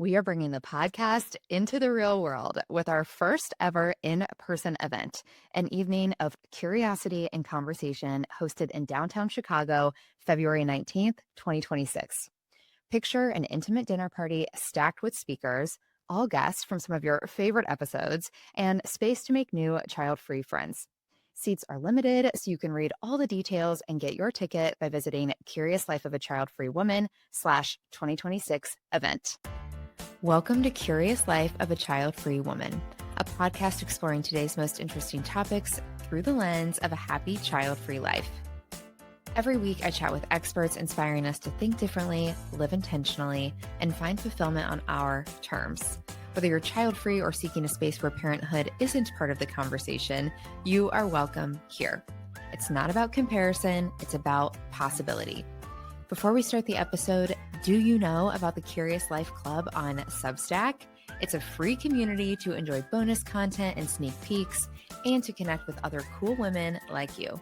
We are bringing the podcast into the real world with our first ever in-person event, an evening of curiosity and conversation hosted in downtown Chicago, February 19th, 2026. Picture an intimate dinner party stacked with speakers, all guests from some of your favorite episodes, and space to make new child-free friends. Seats are limited, so you can read all the details and get your ticket by visiting Curious Life of a Child-Free Woman/2026 event. Welcome to Curious Life of a Child-Free Woman, a podcast exploring today's most interesting topics through the lens of a happy child-free life. Every week, I chat with experts inspiring us to think differently, live intentionally, and find fulfillment on our terms. Whether you're child-free or seeking a space where parenthood isn't part of the conversation, you are welcome here. It's not about comparison, it's about possibility. Before we start the episode, do you know about the Curious Life Club on Substack? It's a free community to enjoy bonus content and sneak peeks, and to connect with other cool women like you.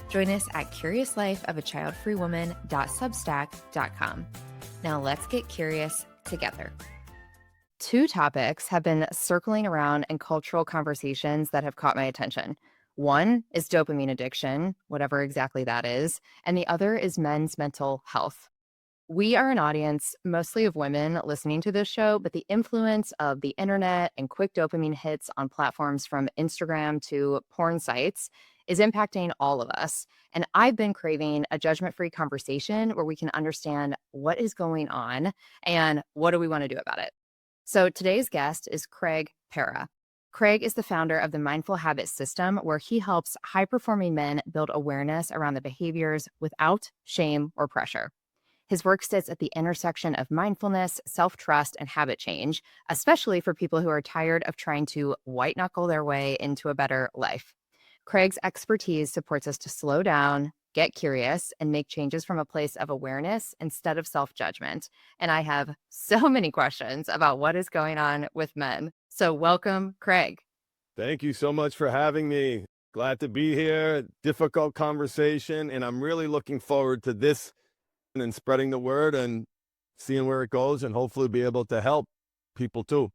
Join us at CuriousLifeOfAChildFreeWoman.substack.com. Now let's get curious together. Two topics have been circling around in cultural conversations that have caught my attention. One is dopamine addiction, whatever exactly that is, and the other is men's mental health. We are an audience mostly of women listening to this show, but the influence of the internet and quick dopamine hits on platforms from Instagram to porn sites is impacting all of us. And I've been craving a judgment-free conversation where we can understand what is going on and what do we want to do about it. So today's guest is Craig Perra. Craig is the founder of the Mindful Habit System, where he helps high-performing men build awareness around the behaviors without shame or pressure. His work sits at the intersection of mindfulness, self-trust, and habit change, especially for people who are tired of trying to white-knuckle their way into a better life. Craig's expertise supports us to slow down, get curious, and make changes from a place of awareness instead of self-judgment. And I have so many questions about what is going on with men. So welcome, Craig. Thank you so much for having me. Glad to be here. Difficult conversation, and I'm really looking forward to this and spreading the word and seeing where it goes, and hopefully be able to help people too.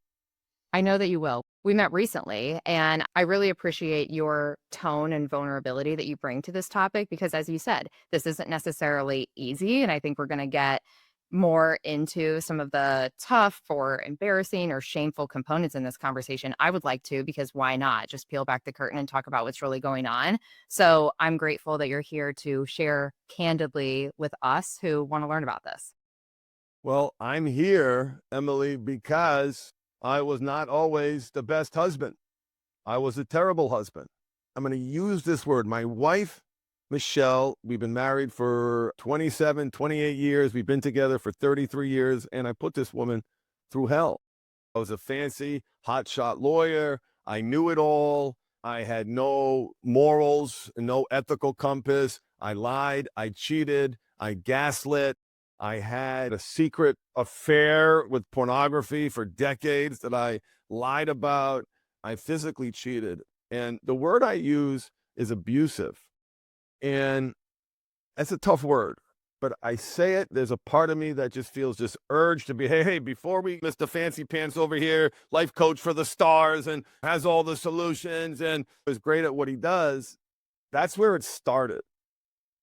I know that you will. We met recently, and I really appreciate your tone and vulnerability that you bring to this topic because, as you said, this isn't necessarily easy. And I think we're going to get more into some of the tough or embarrassing or shameful components in this conversation. I would like to, because why not? Just peel back the curtain and talk about what's really going on. So I'm grateful that you're here to share candidly with us who want to learn about this. Well, I'm here, Emily, because I was not always the best husband. I was a terrible husband. I'm going to use this word. My wife, Michelle, we've been married for 27, 28 years. We've been together for 33 years, and I put this woman through hell. I was a fancy, hotshot lawyer. I knew it all. I had no morals, no ethical compass. I lied. I cheated. I gaslit. I had a secret affair with pornography for decades that I lied about. I physically cheated. And the word I use is abusive. And that's a tough word, but I say it, there's a part of me that just feels this urge to be, hey, before we Mr. Fancy Pants over here, life coach for the stars and has all the solutions and is great at what he does, that's where it started.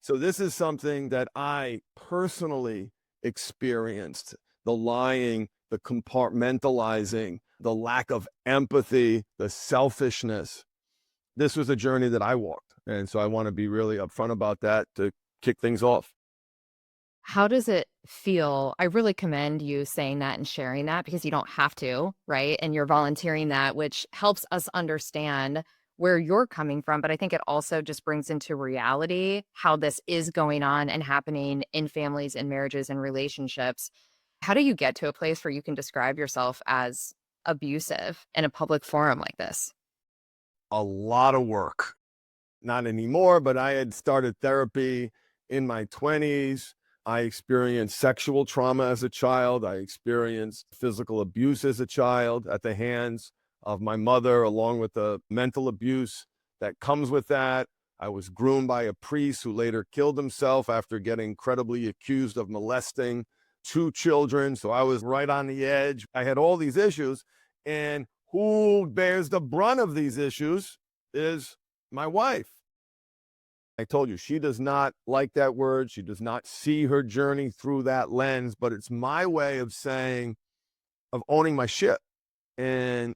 So this is something that I personally experienced, the lying, the compartmentalizing, the lack of empathy, the selfishness. This was a journey that I walked. And so I want to be really upfront about that to kick things off. How does it feel? I really commend you saying that and sharing that because you don't have to, right? And you're volunteering that, which helps us understand where you're coming from. But I think it also just brings into reality how this is going on and happening in families and marriages and relationships. How do you get to a place where you can describe yourself as abusive in a public forum like this? A lot of work. Not anymore, but I had started therapy in my 20s. I experienced sexual trauma as a child. I experienced physical abuse as a child at the hands of my mother, along with the mental abuse that comes with that. I was groomed by a priest who later killed himself after getting credibly accused of molesting 2 children, so I was right on the edge. I had all these issues, and who bears the brunt of these issues is my wife. I told you, she does not like that word. She does not see her journey through that lens, but it's my way of saying, of owning my shit. And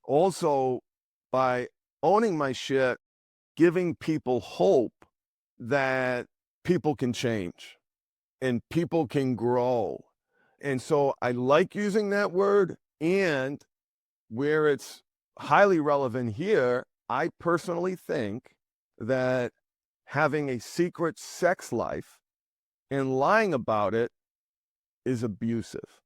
also by owning my shit, giving people hope that people can change and people can grow. And so I like using that word, and where it's highly relevant here, I personally think that having a secret sex life and lying about it is abusive.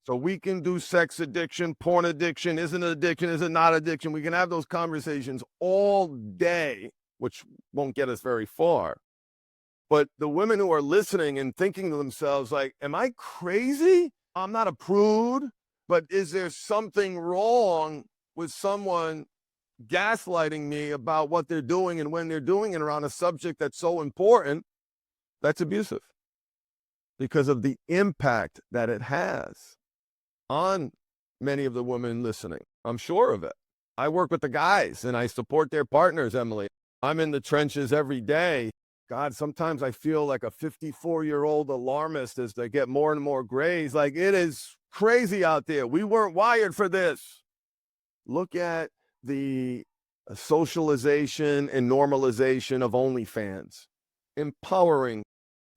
So we can do sex addiction, porn addiction, is it addiction, is it not addiction? We can have those conversations all day, which won't get us very far. But the women who are listening and thinking to themselves, like, am I crazy? I'm not a prude, but is there something wrong with someone gaslighting me about what they're doing and when they're doing it around a subject that's so important? That's abusive because of the impact that it has on many of the women listening. I'm sure of it. I work with the guys and I support their partners, Emily. I'm in the trenches every day. God, sometimes I feel like a 54-year-old alarmist as they get more and more grays. Like, it is crazy out there. We weren't wired for this. Look at the socialization and normalization of OnlyFans. Empowering.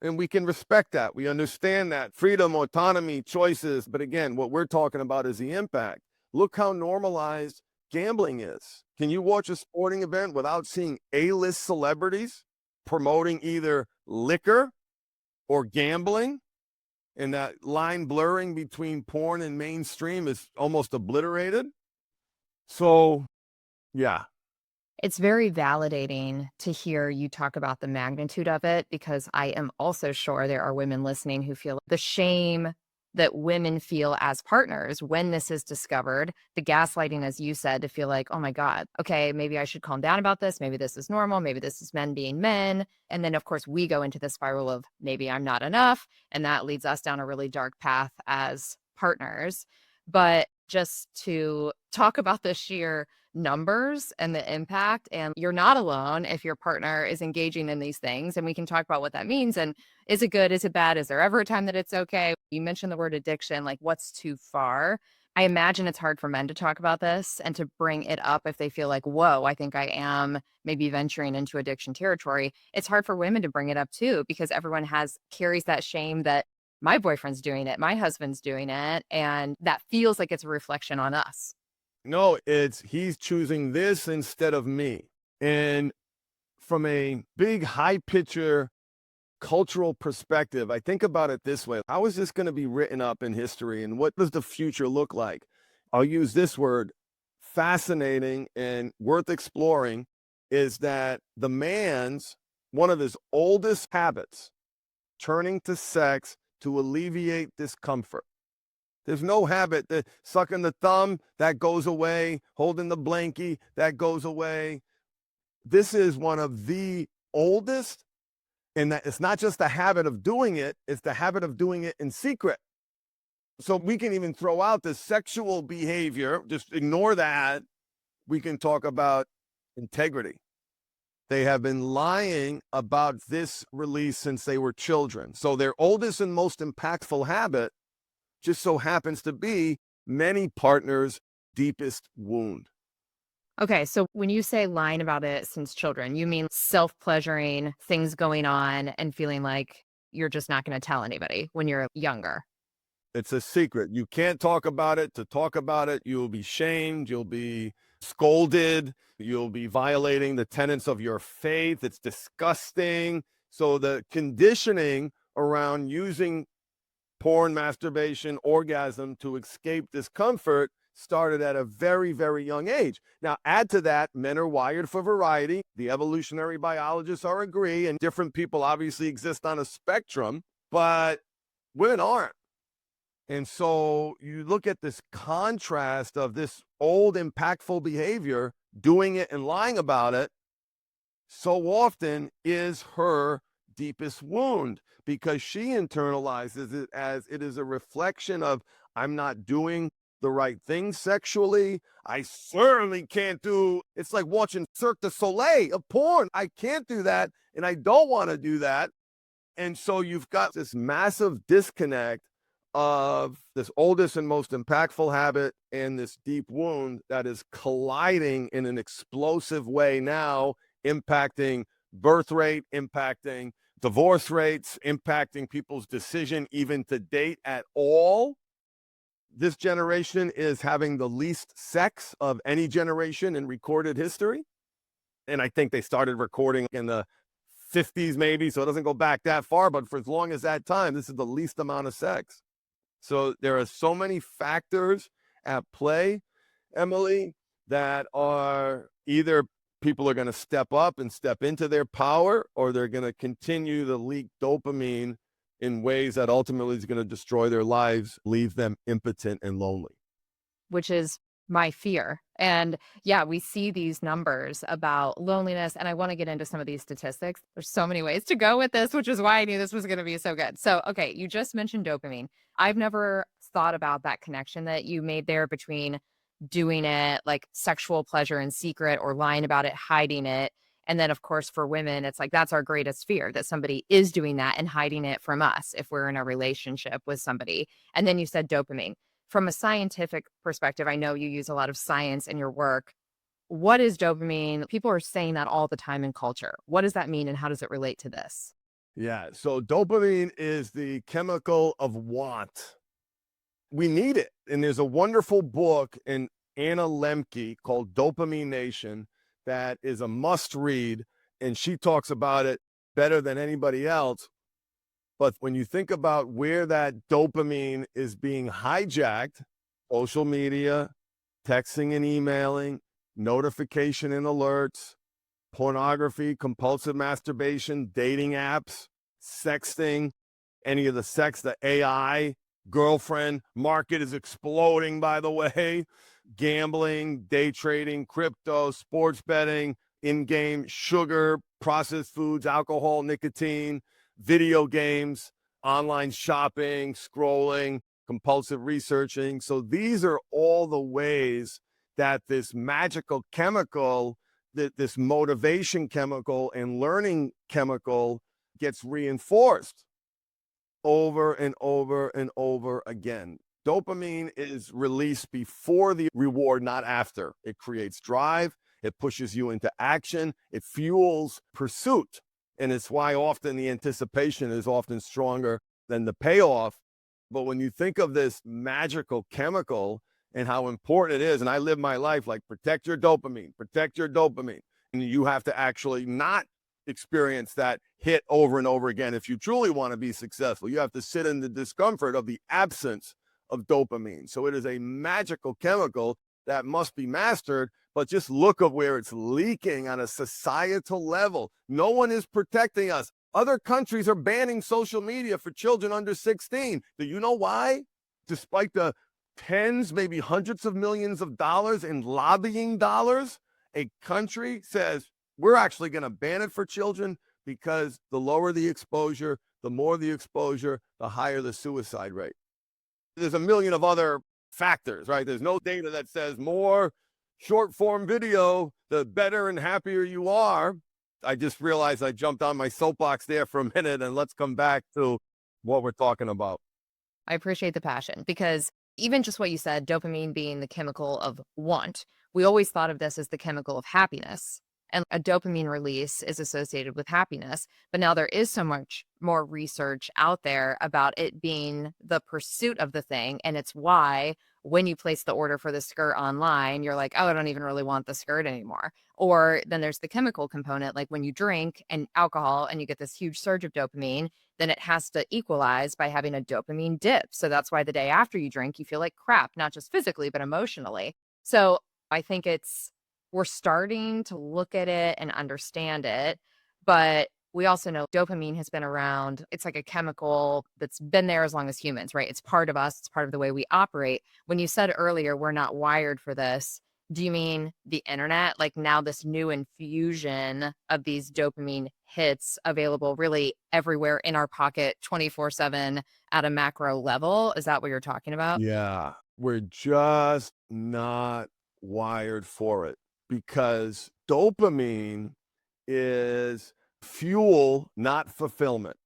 And we can respect that. We understand that. Freedom, autonomy, choices. But again, what we're talking about is the impact. Look how normalized gambling is. Can you watch a sporting event without seeing A-list celebrities promoting either liquor or gambling? And that line blurring between porn and mainstream is almost obliterated. So, yeah. It's very validating to hear you talk about the magnitude of it, because I am also sure there are women listening who feel the shame that women feel as partners when this is discovered, the gaslighting, as you said, to feel like, oh my God, okay, maybe I should calm down about this. Maybe this is normal. Maybe this is men being men. And then, of course, we go into the spiral of maybe I'm not enough. And that leads us down a really dark path as partners. But just to talk about the sheer numbers and the impact, and you're not alone if your partner is engaging in these things, and we can talk about what that means, and is it good, is it bad, is there ever a time that it's okay? You mentioned the word addiction, like what's too far? I imagine it's hard for men to talk about this and to bring it up if they feel like, whoa, I think I am maybe venturing into addiction territory. It's hard for women to bring it up too, because everyone carries that shame that my boyfriend's doing it, my husband's doing it, and that feels like it's a reflection on us. No, it's he's choosing this instead of me. And from a big high picture cultural perspective, I think about it this way. How is this going to be written up in history, and what does the future look like? I'll use this word, fascinating and worth exploring, is that the man's one of his oldest habits, turning to sex to alleviate discomfort. There's no habit that sucking the thumb, that goes away, holding the blankie, that goes away. This is one of the oldest, and that it's not just the habit of doing it, it's the habit of doing it in secret. So we can even throw out the sexual behavior, just ignore that. We can talk about integrity. They have been lying about this release since they were children. So their oldest and most impactful habit just so happens to be many partners' deepest wound. Okay, so when you say lying about it since children, you mean self-pleasuring, things going on, and feeling like you're just not going to tell anybody when you're younger. It's a secret. You can't talk about it. To talk about it, you'll be shamed, you'll be scolded, you'll be violating the tenets of your faith. It's disgusting. So the conditioning around using porn, masturbation, orgasm to escape discomfort started at a very, very young age. Now, add to that, men are wired for variety. The evolutionary biologists are agree, and different people obviously exist on a spectrum, but women aren't. And so you look at this contrast of this old, impactful behavior, doing it and lying about it, so often is her deepest wound because she internalizes it as it is a reflection of I'm not doing the right thing sexually. I certainly can't do it's like watching Cirque du Soleil of porn. I can't do that and I don't want to do that. And so you've got this massive disconnect of this oldest and most impactful habit and this deep wound that is colliding in an explosive way now, impacting birth rate, impacting divorce rates, impacting people's decision even to date at all. This generation is having the least sex of any generation in recorded history. And I think they started recording in the 50s maybe, so it doesn't go back that far, but for as long as that time, this is the least amount of sex. So there are so many factors at play, Emily, that are either people are going to step up and step into their power, or they're going to continue to leak dopamine in ways that ultimately is going to destroy their lives, leave them impotent and lonely. Which is my fear. And yeah, we see these numbers about loneliness, and I want to get into some of these statistics. There's so many ways to go with this, which is why I knew this was going to be so good. So, okay, you just mentioned dopamine. I've never thought about that connection that you made there between doing it like sexual pleasure in secret or lying about it, hiding it. And then, of course, for women, it's like that's our greatest fear that somebody is doing that and hiding it from us if we're in a relationship with somebody. And then you said dopamine. From a scientific perspective, I know you use a lot of science in your work. What is dopamine? People are saying that all the time in culture. What does that mean and how does it relate to this? Yeah, so dopamine is the chemical of want. We need it. And there's a wonderful book in Anna Lemke called Dopamine Nation that is a must read. And she talks about it better than anybody else. But when you think about where that dopamine is being hijacked, social media, texting and emailing, notification and alerts, pornography, compulsive masturbation, dating apps, sexting, any of the sex, the AI girlfriend market is exploding, by the way. Gambling, day trading, crypto, sports betting, in-game sugar, processed foods, alcohol, nicotine, video games, online shopping, scrolling, compulsive researching. So these are all the ways that this magical chemical, that this motivation chemical and learning chemical gets reinforced over and over and over again. Dopamine is released before the reward, not after. It creates drive. It pushes you into action. It fuels pursuit. And it's why often the anticipation is often stronger than the payoff. But when you think of this magical chemical and how important it is, and I live my life like protect your dopamine, protect your dopamine. And you have to actually not experience that hit over and over again. If you truly want to be successful, you have to sit in the discomfort of the absence of dopamine. So it is a magical chemical that must be mastered, but just look at where it's leaking on a societal level. No one is protecting us. Other countries are banning social media for children under 16. Do you know why? Despite the tens, maybe hundreds of millions of dollars in lobbying dollars, a country says, we're actually going to ban it for children because the lower the exposure, the more the exposure, the higher the suicide rate. There's a million of other factors, right? There's no data that says more short form video, the better and happier you are. I just realized I jumped on my soapbox there for a minute, and let's come back to what we're talking about. I appreciate the passion because even just what you said, dopamine being the chemical of want, we always thought of this as the chemical of happiness. And a dopamine release is associated with happiness. But now there is so much more research out there about it being the pursuit of the thing. And it's why when you place the order for the skirt online, you're like, oh, I don't even really want the skirt anymore. Or then there's the chemical component, like when you drink and alcohol and you get this huge surge of dopamine, then it has to equalize by having a dopamine dip. So that's why the day after you drink, you feel like crap, not just physically, but emotionally. So I think we're starting to look at it and understand it, but we also know dopamine has been around. It's like a chemical that's been there as long as humans, right? It's part of us. It's part of the way we operate. When you said earlier, we're not wired for this, do you mean the internet? Like now this new infusion of these dopamine hits available really everywhere in our pocket 24/7 at a macro level. Is that what you're talking about? Yeah, we're just not wired for it because dopamine is fuel, not fulfillment.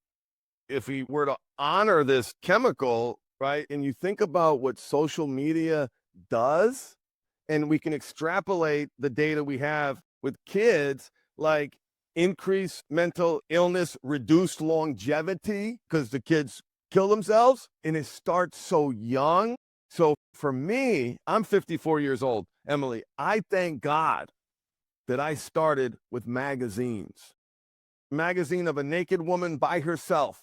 If we were to honor this chemical, right, and you think about what social media does, and we can extrapolate the data we have with kids, like increased mental illness, reduced longevity because the kids kill themselves, and it starts so young. So for me, I'm 54 years old, Emily. I thank God that I started with magazines. Magazine of a naked woman by herself,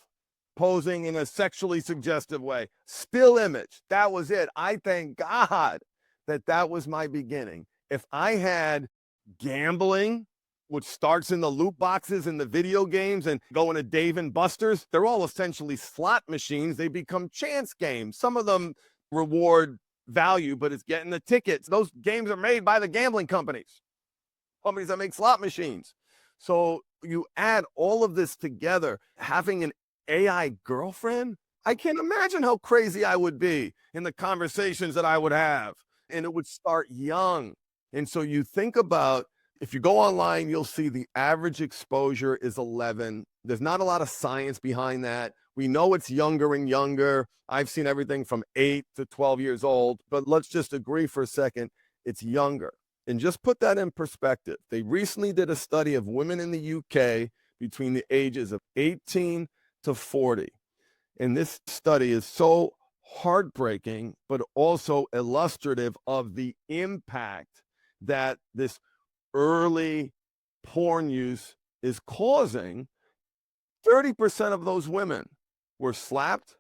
posing in a sexually suggestive way. Still image. That was it. I thank God that that was my beginning. If I had gambling, which starts in the loot boxes in the video games and going to Dave and Buster's, they're all essentially slot machines. They become chance games. Some of them reward value, but it's getting the tickets. Those games are made by the gambling companies that make slot machines. So you add all of this together, having an AI girlfriend, I can't imagine how crazy I would be in the conversations that I would have. And it would start young. And so you think about, if you go online, you'll see the average exposure is 11. There's not a lot of science behind that. We know it's younger and younger. I've seen everything from 8 to 12 years old, but let's just agree for a second, it's younger. And just put that in perspective. They recently did a study of women in the UK between the ages of 18 to 40. And this study is so heartbreaking, but also illustrative of the impact that this early porn use is causing. 30% of those women were slapped,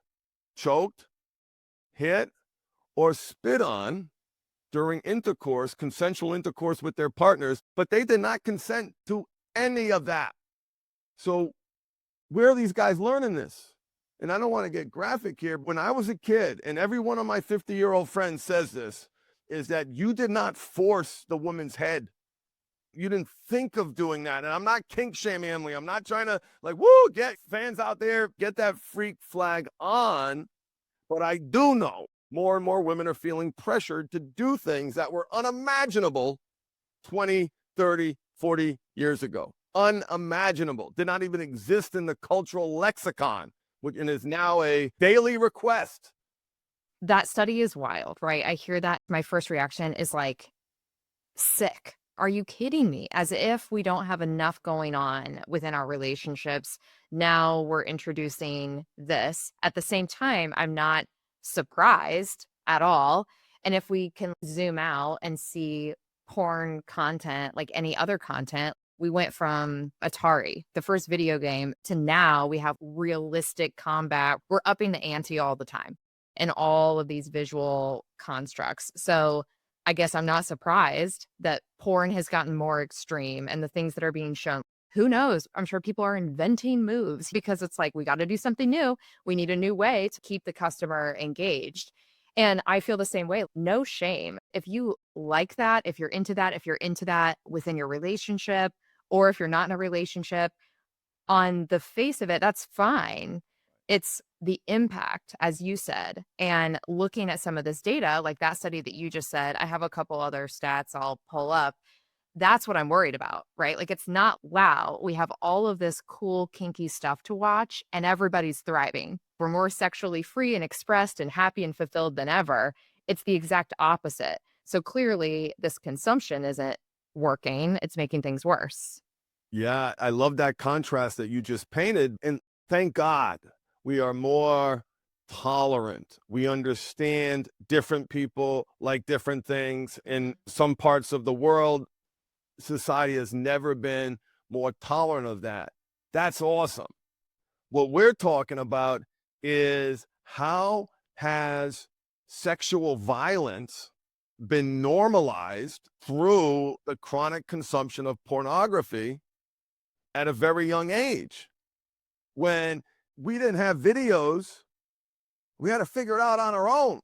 choked, hit, or spit on during intercourse, consensual intercourse with their partners, but they did not consent to any of that. So where are these guys learning this? And I don't want to get graphic here. When I was a kid, and every one of my 50-year-old friends says this, is that you did not force the woman's head. You didn't think of doing that. And I'm not kink shaming Emily. I'm not trying to get fans out there, get that freak flag on. But I do know more and more women are feeling pressured to do things that were unimaginable 20, 30, 40 years ago. Unimaginable. Did not even exist in the cultural lexicon, and is now a daily request. That study is wild, right? I hear that. My first reaction is like, sick. Are you kidding me? As if we don't have enough going on within our relationships. Now we're introducing this. At the same time, I'm not surprised at all. And if we can zoom out and see porn content like any other content, we went from Atari, the first video game, to now we have realistic combat. We're upping the ante all the time in all of these visual constructs. So I guess I'm not surprised that porn has gotten more extreme and the things that are being shown. Who knows? I'm sure people are inventing moves because it's like, we got to do something new. We need a new way to keep the customer engaged. And I feel the same way. No shame. If you like that, if you're into that within your relationship, or if you're not in a relationship, on the face of it, that's fine. It's the impact, as you said, and looking at some of this data, like that study that you just said, I have a couple other stats I'll pull up. That's what I'm worried about, right? Like, it's not, wow, we have all of this cool, kinky stuff to watch and everybody's thriving. We're more sexually free and expressed and happy and fulfilled than ever. It's the exact opposite. So clearly, this consumption isn't working. It's making things worse. Yeah, I love that contrast that you just painted. And thank God we are more tolerant. We understand different people like different things. In some parts of the world, society has never been more tolerant of that. That's awesome. What we're talking about is, how has sexual violence been normalized through the chronic consumption of pornography at a very young age? When we didn't have videos, we had to figure it out on our own.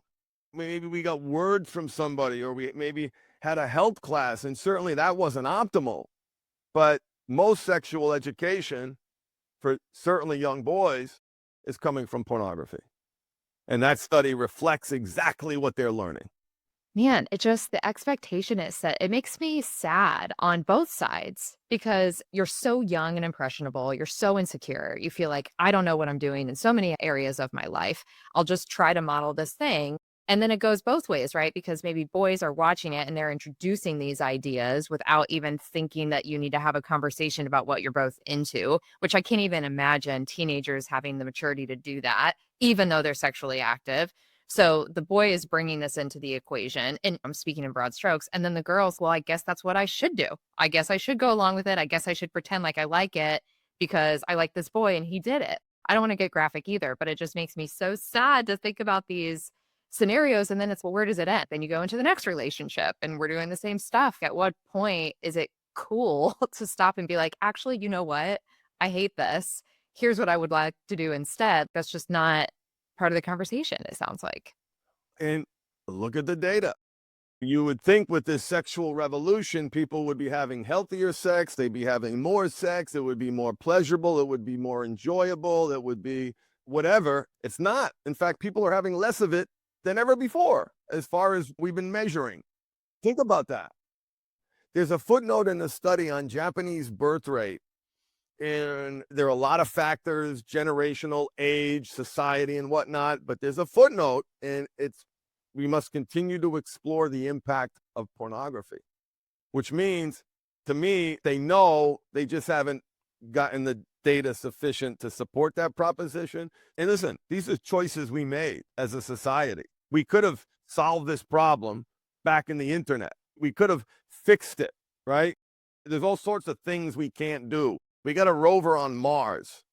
Maybe we got word from somebody, or we maybe had a health class, and certainly that wasn't optimal. But Most sexual education for certainly young boys is coming from pornography. And that study reflects exactly what they're learning. Man, it just the expectation is set. It makes me sad on both sides because you're so young and impressionable. You're so insecure. You feel like, I don't know what I'm doing in so many areas of my life. I'll just try to model this thing. And then it goes both ways, right? Because maybe boys are watching it and they're introducing these ideas without even thinking that you need to have a conversation about what you're both into, which I can't even imagine teenagers having the maturity to do that, even though they're sexually active. So the boy is bringing this into the equation, and I'm speaking in broad strokes. And then the girls, well, I guess that's what I should do. I guess I should go along with it. I guess I should pretend like I like it because I like this boy and he did it. I don't want to get graphic either, but it just makes me so sad to think about these scenarios. And then it's, well, where does it end? Then you go into the next relationship and we're doing the same stuff. At what point is it cool to stop and be like, actually, you know what? I hate this. Here's what I would like to do instead. That's just not part of the conversation, it sounds like. And look at the data. You would think with this sexual revolution, people would be having healthier sex, they'd be having more sex, it would be more pleasurable, it would be more enjoyable, it would be whatever. It's not. In fact, people are having less of it than ever before, as far as we've been measuring. Think about that. There's a footnote in the study on Japanese birth rate, and there are a lot of factors, generational, age, society, and whatnot, but there's a footnote, and it's we must continue to explore the impact of pornography, which means, to me, they know, they just haven't gotten the data sufficient to support that proposition. And listen, these are choices we made as a society. We could have solved this problem back in the internet. We could have fixed it, right? There's all sorts of things we can't do. We got a rover on Mars.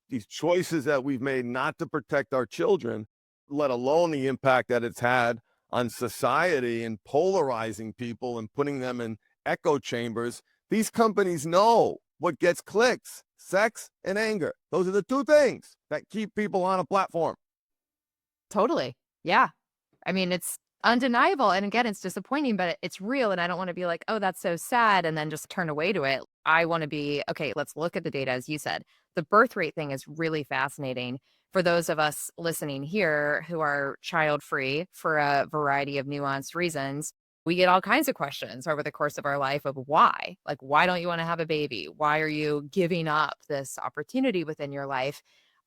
These choices that we've made not to protect our children, let alone the impact that it's had on society and polarizing people and putting them in echo chambers. These companies know what gets clicks: sex and anger. Those are the two things that keep people on a platform. Totally. Yeah. I mean, it's undeniable. And again, it's disappointing, but it's real. And I don't want to be like, oh, that's so sad, and then just turn away to it. I want to be, okay, let's look at the data. As you said, the birth rate thing is really fascinating for those of us listening here who are child free for a variety of nuanced reasons. We get all kinds of questions over the course of our life of why. Like, why don't you want to have a baby? Why are you giving up this opportunity within your life?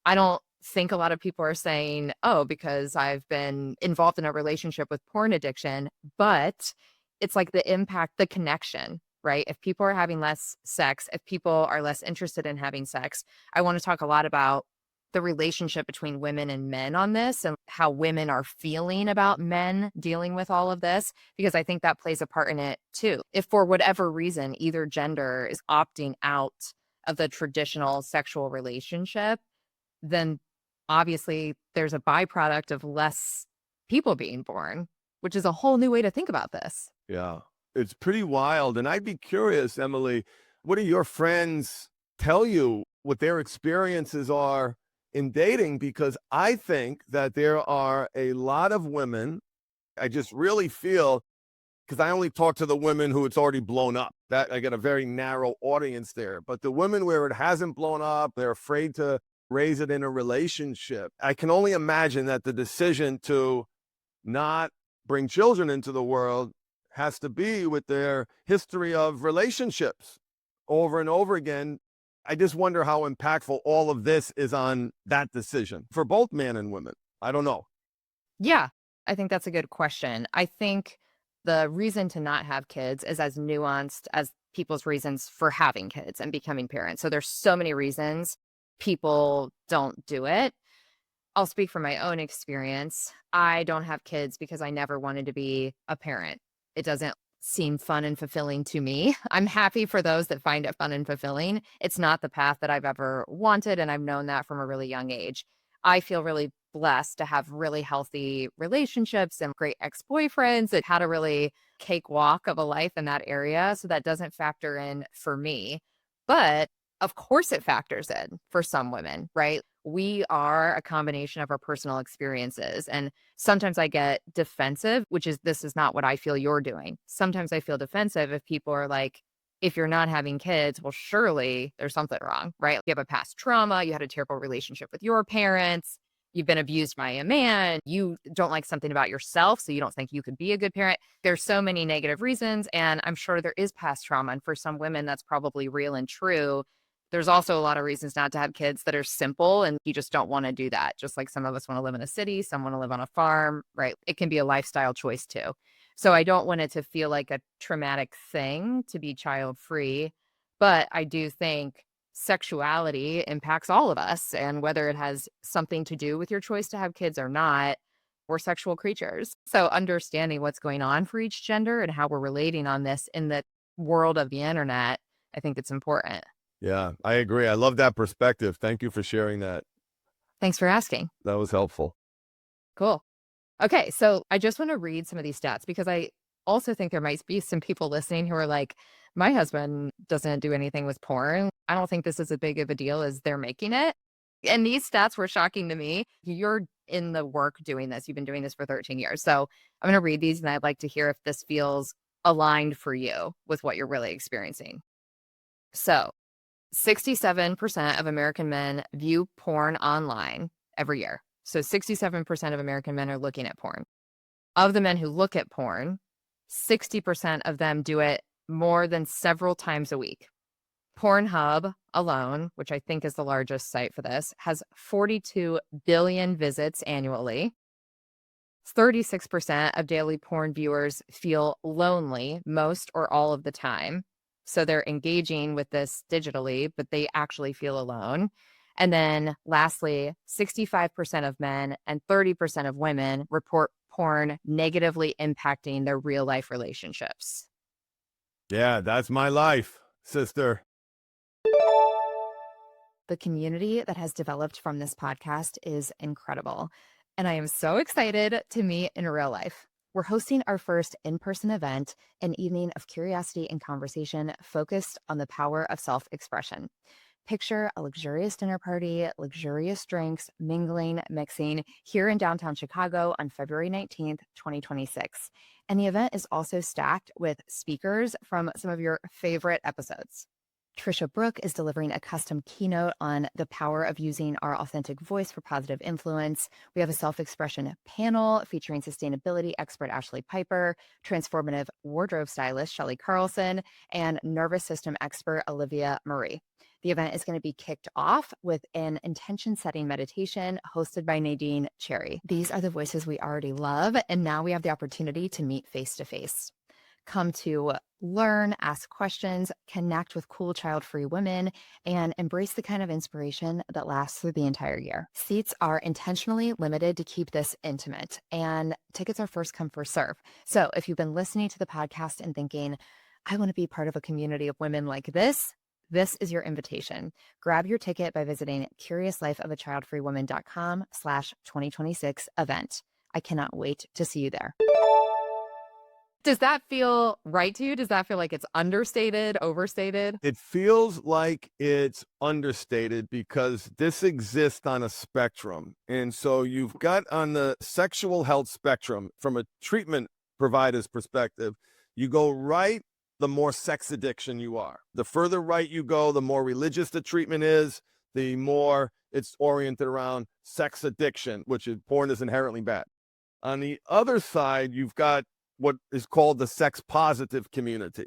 I don't think a lot of people are saying, oh, because I've been involved in a relationship with porn addiction, but it's like the impact, the connection, right? If people are having less sex, if people are less interested in having sex, I want to talk a lot about the relationship between women and men on this and how women are feeling about men dealing with all of this, because I think that plays a part in it too. If for whatever reason either gender is opting out of the traditional sexual relationship, then obviously there's a byproduct of less people being born, which is a whole new way to think about this. Yeah, it's pretty wild. And I'd be curious, Emily, what do your friends tell you what their experiences are in dating? Because I think that there are a lot of women, I just really feel, because I only talk to the women who it's already blown up. That I get a very narrow audience there. But the women where it hasn't blown up, they're afraid to raise it in a relationship. I can only imagine that the decision to not bring children into the world has to be with their history of relationships over and over again. I just wonder how impactful all of this is on that decision for both men and women. I don't know. Yeah, I think that's a good question. I think the reason to not have kids is as nuanced as people's reasons for having kids and becoming parents. So there's so many reasons people don't do it. I'll speak from my own experience. I don't have kids because I never wanted to be a parent. It doesn't seem fun and fulfilling to me. I'm happy for those that find it fun and fulfilling. It's not the path that I've ever wanted, and I've known that from a really young age. I feel really blessed to have really healthy relationships and great ex-boyfriends that had a really cakewalk of a life in that area. So that doesn't factor in for me. But of course it factors in for some women, right? We are a combination of our personal experiences. And sometimes I get defensive, which is this is not what I feel you're doing. Sometimes I feel defensive if people are like, If you're not having kids, well, surely there's something wrong, right? You have a past trauma, you had a terrible relationship with your parents, you've been abused by a man, you don't like something about yourself, so you don't think you could be a good parent. There's so many negative reasons, and I'm sure there is past trauma, and for some women, that's probably real and true. There's also a lot of reasons not to have kids that are simple, and you just don't wanna do that. Just like some of us wanna live in a city, some wanna live on a farm, right? It can be a lifestyle choice too. So I don't want it to feel like a traumatic thing to be child-free, but I do think sexuality impacts all of us, and whether it has something to do with your choice to have kids or not, we're sexual creatures. So understanding what's going on for each gender and how we're relating on this in the world of the internet, I think it's important. Yeah, I agree. I love that perspective. Thank you for sharing that. Thanks for asking. That was helpful. Cool. Okay, so I just want to read some of these stats because I also think there might be some people listening who are like, my husband doesn't do anything with porn. I don't think this is as big of a deal as they're making it. And these stats were shocking to me. You're in the work doing this. You've been doing this for 13 years. So I'm going to read these and I'd like to hear if this feels aligned for you with what you're really experiencing. So 67% of American men view porn online every year. So 67% of American men are looking at porn. Of the men who look at porn, 60% of them do it more than several times a week. Pornhub alone, which I think is the largest site for this, has 42 billion visits annually. 36% of daily porn viewers feel lonely most or all of the time. So they're engaging with this digitally, but they actually feel alone. And then lastly, 65% of men and 30% of women report porn negatively impacting their real life relationships. Yeah, that's my life, sister. The community that has developed from this podcast is incredible, and I am so excited to meet in real life. We're hosting our first in-person event, an evening of curiosity and conversation focused on the power of self-expression. Picture a luxurious dinner party, luxurious drinks, mingling, mixing here in downtown Chicago on February 19th, 2026. And the event is also stacked with speakers from some of your favorite episodes. Trisha Brook is delivering a custom keynote on the power of using our authentic voice for positive influence. We have a self-expression panel featuring sustainability expert Ashley Piper, transformative wardrobe stylist Shelley Carlson, and nervous system expert Olivia Marie. The event is going to be kicked off with an intention-setting meditation hosted by Nadine Cherry. These are the voices we already love, and now we have the opportunity to meet face-to-face. Come to learn, ask questions, connect with cool child-free women, and embrace the kind of inspiration that lasts through the entire year. Seats are intentionally limited to keep this intimate, and tickets are first come, first serve. So if you've been listening to the podcast and thinking, I want to be part of a community of women like this is your invitation. Grab your ticket by visiting curiouslyofachildfreewoman.com/2026 event. I cannot wait to see you there. Does that feel right to you? Does that feel like it's understated, overstated? It feels like it's understated because this exists on a spectrum. And so you've got on the sexual health spectrum, from a treatment provider's perspective, you go right, the more sex addiction you are. The further right you go, the more religious the treatment is, the more it's oriented around sex addiction, which is porn is inherently bad. On the other side, you've got what is called the sex positive community.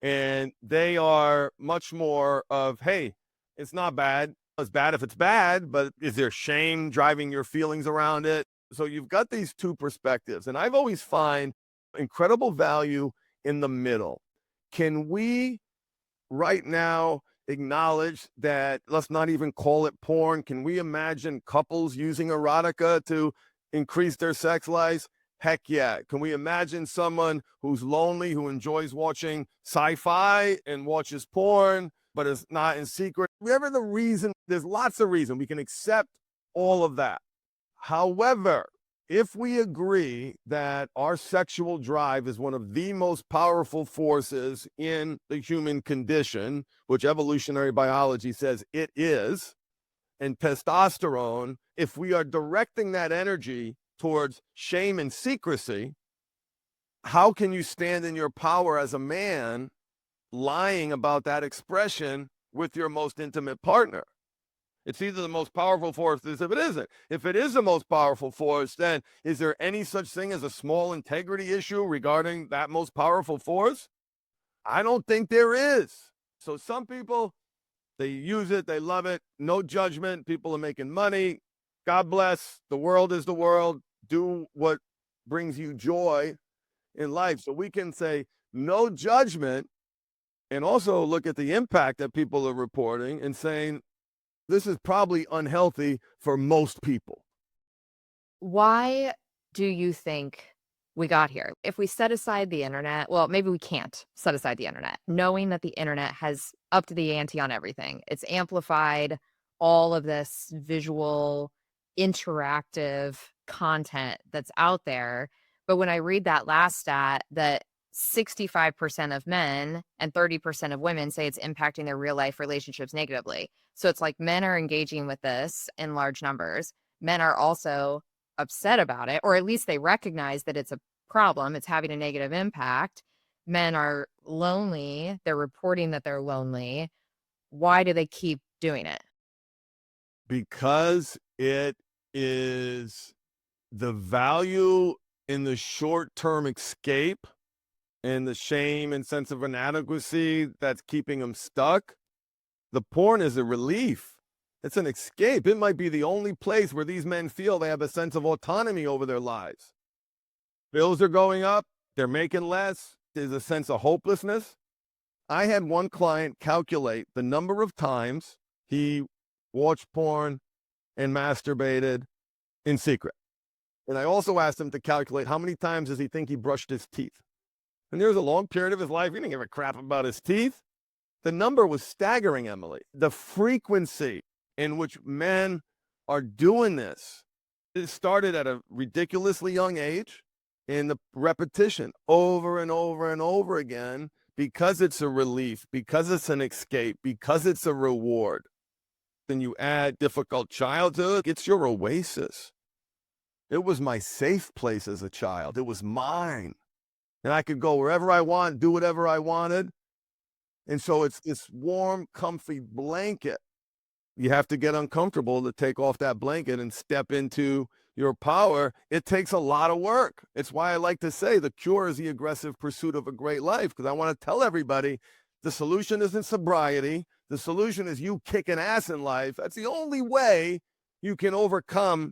And they are much more of, hey, it's not bad. It's bad if it's bad, but is there shame driving your feelings around it? So you've got these two perspectives. And I've always find incredible value in the middle. Can we right now acknowledge that, let's not even call it porn? Can we imagine couples using erotica to increase their sex lives? Heck yeah. Can we imagine someone who's lonely, who enjoys watching sci-fi and watches porn, but is not in secret? Whatever the reason, there's lots of reasons. We can accept all of that. However, if we agree that our sexual drive is one of the most powerful forces in the human condition, which evolutionary biology says it is, and testosterone, if we are directing that energy towards shame and secrecy, how can you stand in your power as a man lying about that expression with your most intimate partner. It's either the most powerful force as if it isn't. If it is the most powerful force, then is there any such thing as a small integrity issue regarding that most powerful force? I don't think there is. So some people, they use it, they love it, no judgment. People are making money. God bless. The world is the world. Do what brings you joy in life. So we can say no judgment and also look at the impact that people are reporting and saying, this is probably unhealthy for most people. Why do you think we got here? If we set aside the internet, well, maybe we can't set aside the internet, knowing that the internet has upped the ante on everything. It's amplified all of this visual, interactive content that's out there. But when I read that last stat that 65% of men and 30% of women say it's impacting their real life relationships negatively. So it's like men are engaging with this in large numbers. Men are also upset about it, or at least they recognize that it's a problem. It's having a negative impact. Men are lonely. They're reporting that they're lonely. Why do they keep doing it? Because it is the value in the short-term escape and the shame and sense of inadequacy that's keeping them stuck. The porn is a relief. It's an escape. It might be the only place where these men feel they have a sense of autonomy over their lives. Bills are going up. They're making less. There's a sense of hopelessness. I had one client calculate the number of times he watched porn and masturbated in secret. And I also asked him to calculate how many times does he think he brushed his teeth. And there was a long period of his life, he didn't give a crap about his teeth. The number was staggering, Emily. The frequency in which men are doing this, it started at a ridiculously young age, and the repetition over and over and over again, because it's a relief, because it's an escape, because it's a reward. Then you add difficult childhood, it's your oasis. It was my safe place as a child. It was mine. And I could go wherever I want, do whatever I wanted. And so it's this warm, comfy blanket. You have to get uncomfortable to take off that blanket and step into your power. It takes a lot of work. It's why I like to say the cure is the aggressive pursuit of a great life, because I want to tell everybody the solution isn't sobriety. The solution is you kicking ass in life. That's the only way you can overcome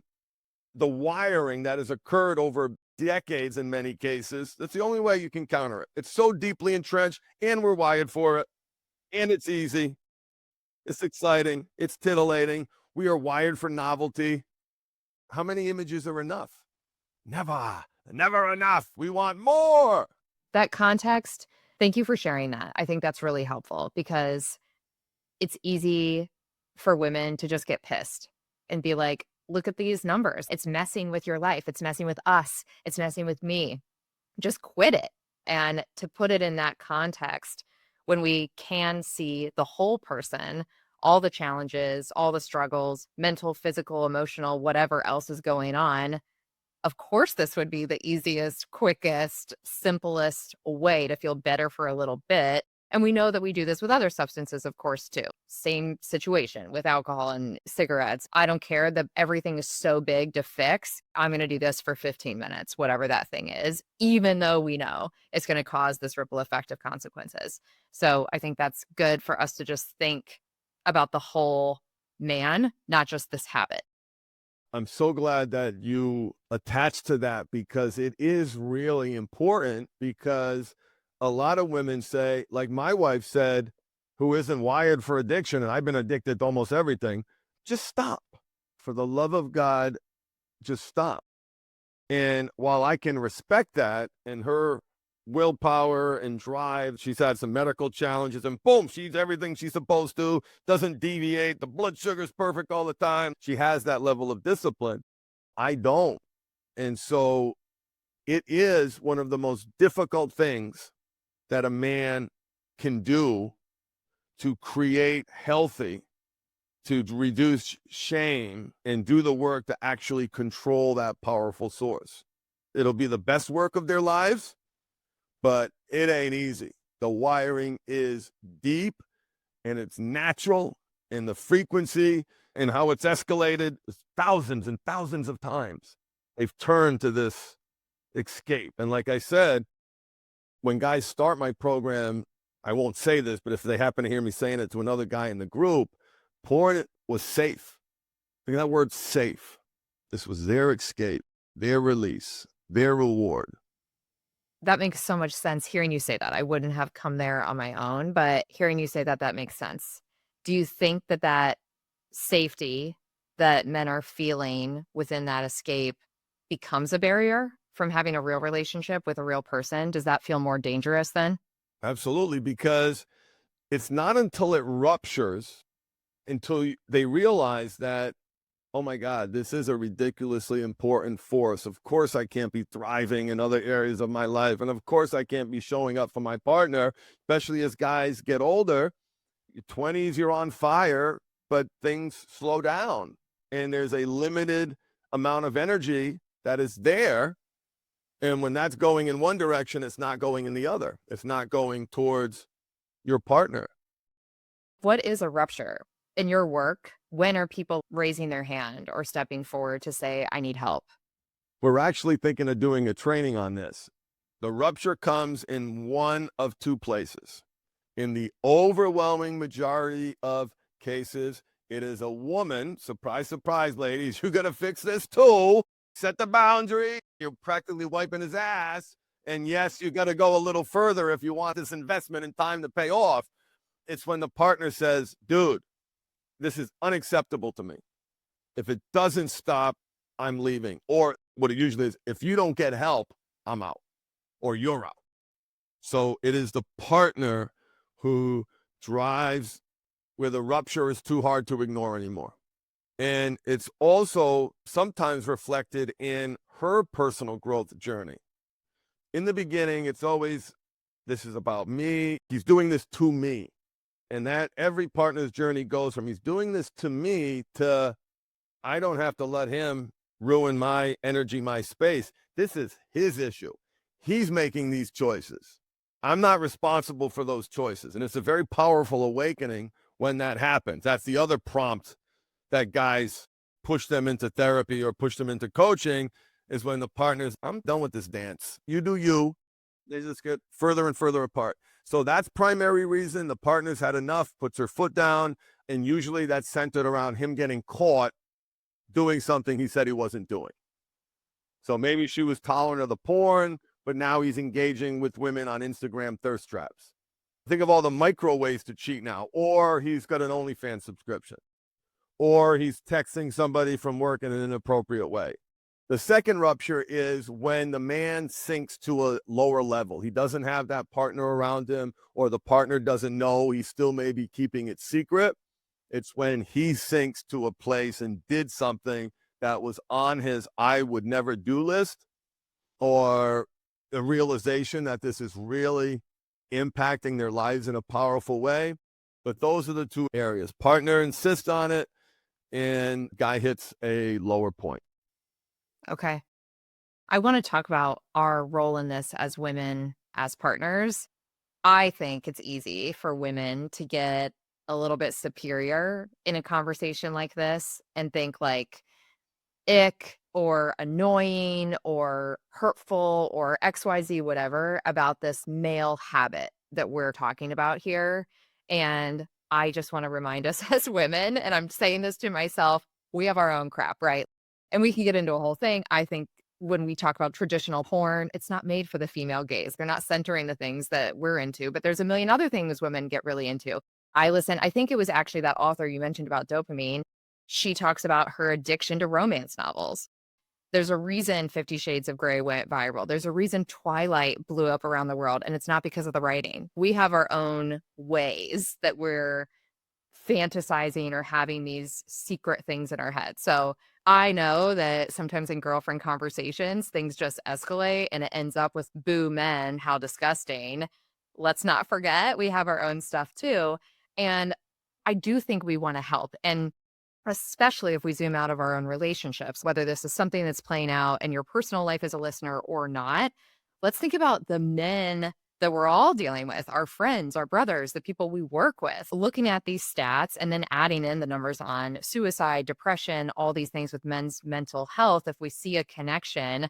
the wiring that has occurred over decades in many cases. That's the only way you can counter it. It's so deeply entrenched, and we're wired for it, and it's easy. It's exciting. It's titillating. We are wired for novelty. How many images are enough? Never enough. We want more. That context, thank you for sharing that. I think that's really helpful because it's easy for women to just get pissed and be like, look at these numbers. It's messing with your life. It's messing with us. It's messing with me. Just quit it. And to put it in that context, when we can see the whole person, all the challenges, all the struggles, mental, physical, emotional, whatever else is going on, of course, this would be the easiest, quickest, simplest way to feel better for a little bit. And we know that we do this with other substances, of course, too. Same situation with alcohol and cigarettes. I don't care that everything is so big to fix. I'm going to do this for 15 minutes, whatever that thing is, even though we know it's going to cause this ripple effect of consequences. So I think that's good for us to just think about the whole man, not just this habit. I'm so glad that you attached to that, because it is really important. Because a lot of women say, like my wife said, who isn't wired for addiction, and I've been addicted to almost everything, just stop. For the love of God, just stop. And while I can respect that and her willpower and drive, she's had some medical challenges, and boom, she's everything she's supposed to, doesn't deviate, the blood sugar's perfect all the time. She has that level of discipline. I don't. And so it is one of the most difficult things that a man can do to create healthy, to reduce shame, and do the work to actually control that powerful source. It'll be the best work of their lives, but it ain't easy. The wiring is deep and it's natural, and the frequency and how it's escalated thousands and thousands of times. They've turned to this escape. And like I said, when guys start my program, I won't say this, but if they happen to hear me saying it to another guy in the group, porn was safe. Think of that word safe. This was their escape, their release, their reward. That makes so much sense hearing you say that. I wouldn't have come there on my own, but hearing you say that, that makes sense. Do you think that that safety that men are feeling within that escape becomes a barrier from having a real relationship with a real person? Does that feel more dangerous then? Absolutely, because it's not until it ruptures, until they realize that, oh my God, this is a ridiculously important force. Of course, I can't be thriving in other areas of my life. And of course, I can't be showing up for my partner, especially as guys get older. Your 20s, you're on fire, but things slow down. And there's a limited amount of energy that is there. And when that's going in one direction, it's not going in the other. It's not going towards your partner. What is a rupture in your work? When are people raising their hand or stepping forward to say, I need help? We're actually thinking of doing a training on this. The rupture comes in one of two places. In the overwhelming majority of cases, it is a woman. Surprise, surprise, ladies. You're going to fix this too. Set the boundary. You're practically wiping his ass. And yes, you got to go a little further if you want this investment in time to pay off. It's when the partner says, dude, this is unacceptable to me. If it doesn't stop, I'm leaving. Or what it usually is, if you don't get help, I'm out or you're out. So it is the partner who drives where the rupture is too hard to ignore anymore. And it's also sometimes reflected in her personal growth journey. In the beginning, it's always, this is about me. He's doing this to me. And that every partner's journey goes from he's doing this to me to I don't have to let him ruin my energy, my space. This is his issue. He's making these choices. I'm not responsible for those choices. And it's a very powerful awakening when that happens. That's the other prompt that guys push them into therapy or push them into coaching is when the partners, I'm done with this dance. You do you. They just get further and further apart. So that's primary reason. The partner's had enough, puts her foot down, and usually that's centered around him getting caught doing something he said he wasn't doing. So maybe she was tolerant of the porn, but now he's engaging with women on Instagram thirst traps. Think of all the micro ways to cheat now. Or he's got an OnlyFans subscription. Or he's texting somebody from work in an inappropriate way. The second rupture is when the man sinks to a lower level. He doesn't have that partner around him, or the partner doesn't know. He still may be keeping it secret. It's when he sinks to a place and did something that was on his I would never do list, or the realization that this is really impacting their lives in a powerful way. But those are the two areas. Partner insists on it, and guy hits a lower point. Okay. I want to talk about our role in this as women, as partners. I think it's easy for women to get a little bit superior in a conversation like this and think like ick or annoying or hurtful or XYZ, whatever, about this male habit that we're talking about here. And I just want to remind us as women, and I'm saying this to myself, we have our own crap, right? And we can get into a whole thing. I think when we talk about traditional porn, it's not made for the female gaze. They're not centering the things that we're into, but there's a million other things women get really into. I think it was actually that author you mentioned about dopamine. She talks about her addiction to romance novels. There's a reason 50 Shades of Grey went viral. There's a reason Twilight blew up around the world, and it's not because of the writing. We have our own ways that we're fantasizing or having these secret things in our head. So I know that sometimes in girlfriend conversations, things just escalate and it ends up with boo men, how disgusting. Let's not forget we have our own stuff too. And I do think we want to help. And especially if we zoom out of our own relationships, whether this is something that's playing out in your personal life as a listener or not, let's think about the men that we're all dealing with, our friends, our brothers, the people we work with, looking at these stats and then adding in the numbers on suicide, depression, all these things with men's mental health. If we see a connection,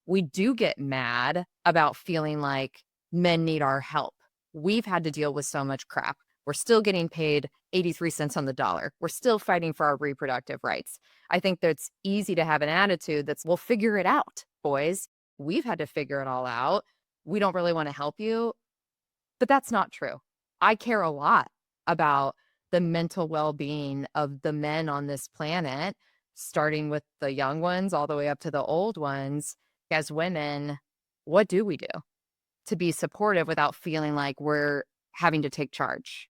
we do get mad about feeling like men need our help. We've had to deal with so much crap. We're still getting paid 83 cents on the dollar. We're still fighting for our reproductive rights. I think that it's easy to have an attitude that's, we'll figure it out, boys. We've had to figure it all out. We don't really want to help you. But that's not true. I care a lot about the mental well-being of the men on this planet, starting with the young ones all the way up to the old ones. As women, what do we do to be supportive without feeling like we're having to take charge?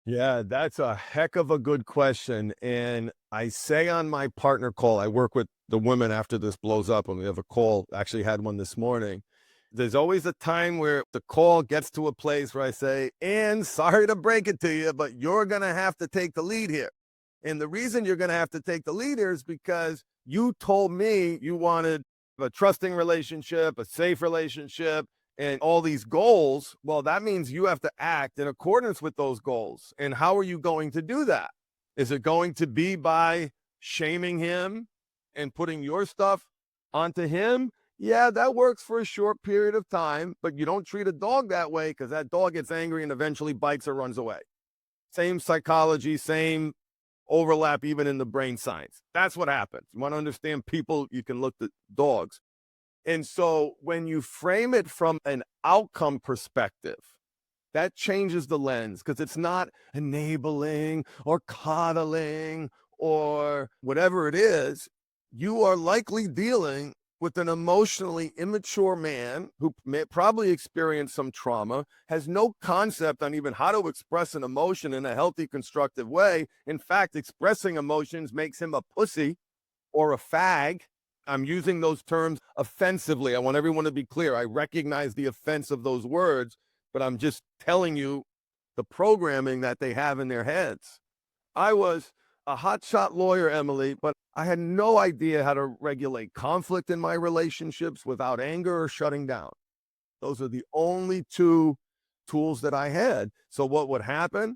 Yeah, that's a heck of a good question. And I say on my partner call, I work with the women after this blows up, and we have a call, actually had one this morning. There's always a time where the call gets to a place where I say, and sorry to break it to you, but you're going to have to take the lead here. And the reason you're going to have to take the lead here is because you told me you wanted a trusting relationship, a safe relationship, and all these goals. Well, that means you have to act in accordance with those goals. And how are you going to do that? Is it going to be by shaming him and putting your stuff onto him? Yeah, that works for a short period of time, but you don't treat a dog that way, because that dog gets angry and eventually bites or runs away. Same psychology, same overlap, even in the brain science. That's what happens. You want to understand people, you can look at dogs. And so when you frame it from an outcome perspective, that changes the lens, because it's not enabling or coddling or whatever it is. You are likely dealing with an emotionally immature man who may probably experience some trauma, has no concept on even how to express an emotion in a healthy, constructive way. In fact, expressing emotions makes him a pussy or a fag. I'm using those terms offensively. I want everyone to be clear. I recognize the offense of those words, but I'm just telling you the programming that they have in their heads. I was a hotshot lawyer, Emily, but I had no idea how to regulate conflict in my relationships without anger or shutting down. Those are the only two tools that I had. So what would happen?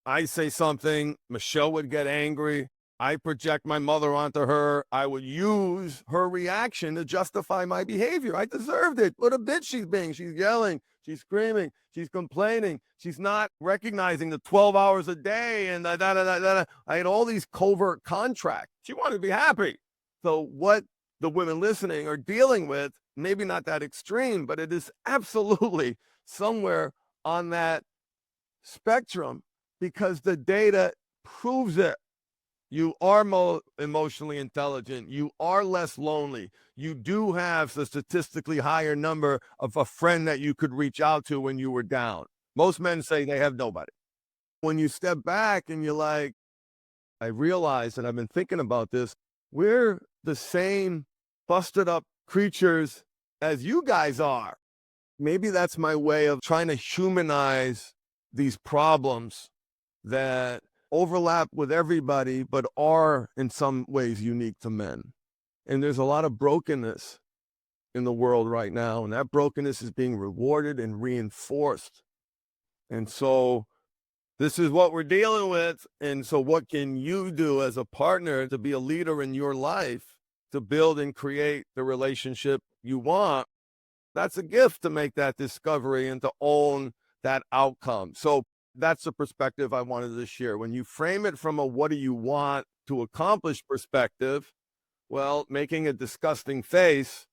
I say something, Michelle would get angry. I project my mother onto her. I would use her reaction to justify my behavior. I deserved it. What a bitch she's being. She's yelling. She's screaming. She's complaining. She's not recognizing the 12 hours a day and da. I had all these covert contracts. She wanted to be happy. So what the women listening are dealing with, maybe not that extreme, but it is absolutely somewhere on that spectrum, because the data proves it. You are more emotionally intelligent. You are less lonely. You do have a statistically higher number of a friend that you could reach out to when you were down. Most men say they have nobody. When you step back and you're like, I realize, and I've been thinking about this, we're the same busted up creatures as you guys are. Maybe that's my way of trying to humanize these problems that overlap with everybody, but are in some ways unique to men. And there's a lot of brokenness in the world right now, and that brokenness is being rewarded and reinforced. And so this is what we're dealing with. And so what can you do as a partner to be a leader in your life, to build and create the relationship you want? That's a gift, to make that discovery and to own that outcome. So that's the perspective I wanted to share. When you frame it from a what do you want to accomplish perspective, well, making a disgusting face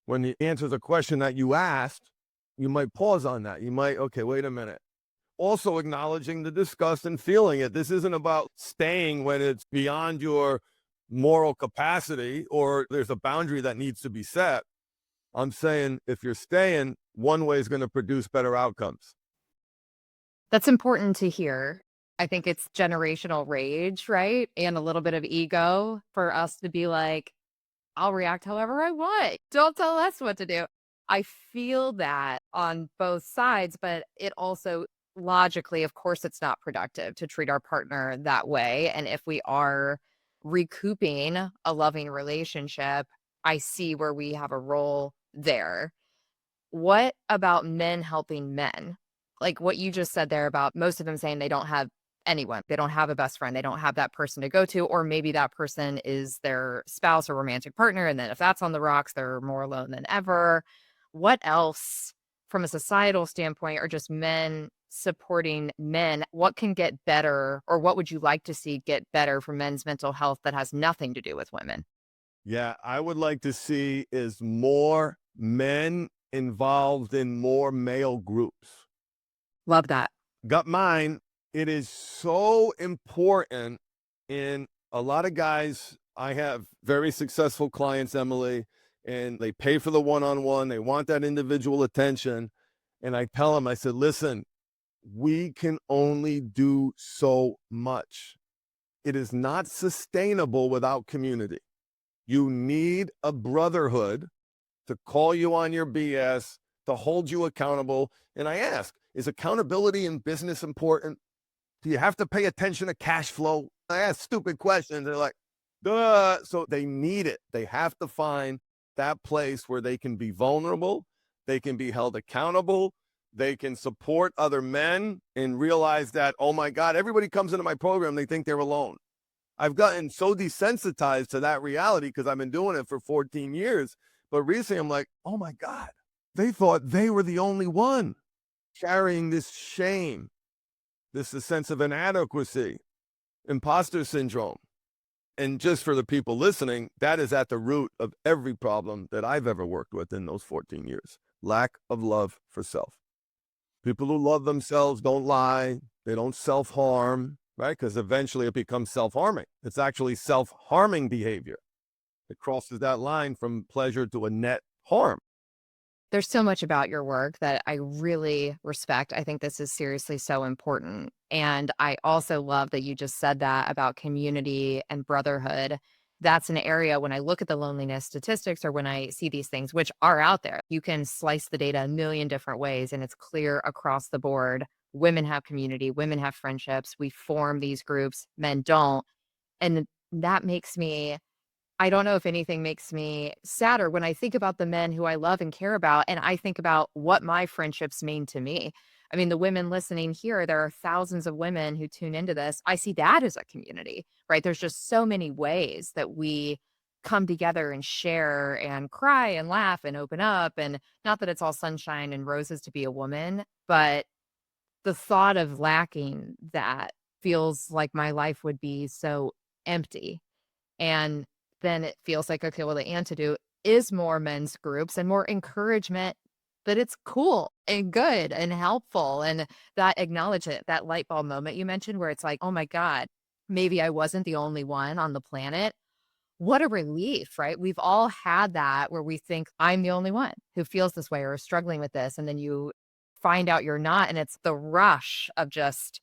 when you answer the question that you asked, you might pause on that. You might, okay, wait a minute. Also acknowledging the disgust and feeling it. This isn't about staying when it's beyond your moral capacity or there's a boundary that needs to be set. I'm saying if you're staying, one way is going to produce better outcomes. That's important to hear. I think it's generational rage, right? And a little bit of ego for us to be like, I'll react however I want. Don't tell us what to do. I feel that on both sides, but it also logically, of course, it's not productive to treat our partner that way. And if we are recouping a loving relationship, I see where we have a role there. What about men helping men? Like what you just said there about most of them saying they don't have anyone. They don't have a best friend. They don't have that person to go to, or maybe that person is their spouse or romantic partner. And then if that's on the rocks, they're more alone than ever. What else, from a societal standpoint, or just men supporting men? What can get better, or what would you like to see get better for men's mental health that has nothing to do with women? Yeah, I would like to see is more men involved in more male groups. Love that. Got mine. It is so important in a lot of guys. I have very successful clients, Emily, and they pay for the one-on-one. They want that individual attention. And I tell them, I said, listen, we can only do so much. It is not sustainable without community. You need a brotherhood to call you on your BS, to hold you accountable. And I ask, is accountability in business important? Do you have to pay attention to cash flow? I ask stupid questions. They're like, duh. So they need it. They have to find that place where they can be vulnerable, they can be held accountable, they can support other men and realize that, oh my God, everybody comes into my program, they think they're alone. I've gotten so desensitized to that reality because I've been doing it for 14 years. But recently I'm like, oh my God, they thought they were the only one carrying this shame, this a sense of inadequacy, imposter syndrome. And just for the people listening, that is at the root of every problem that I've ever worked with in those 14 years. Lack of love for self. People who love themselves don't lie. They don't self-harm, right? Because eventually it becomes self-harming. It's actually self-harming behavior. It crosses that line from pleasure to a net harm. There's so much about your work that I really respect. I think this is seriously so important. And I also love that you just said that about community and brotherhood. That's an area when I look at the loneliness statistics or when I see these things, which are out there, you can slice the data a million different ways and it's clear across the board. Women have community, women have friendships. We form these groups, men don't. And that makes me I don't know if anything makes me sadder when I think about the men who I love and care about, and I think about what my friendships mean to me. I mean, the women listening here, there are thousands of women who tune into this. I see that as a community, right? There's just so many ways that we come together and share and cry and laugh and open up. And not that it's all sunshine and roses to be a woman, but the thought of lacking that feels like my life would be so empty. And then it feels like, okay, well, the antidote is more men's groups and more encouragement that it's cool and good and helpful. And that acknowledgement, that light bulb moment you mentioned where it's like, oh my God, maybe I wasn't the only one on the planet. What a relief, right? We've all had that where we think I'm the only one who feels this way or is struggling with this. And then you find out you're not. And it's the rush of just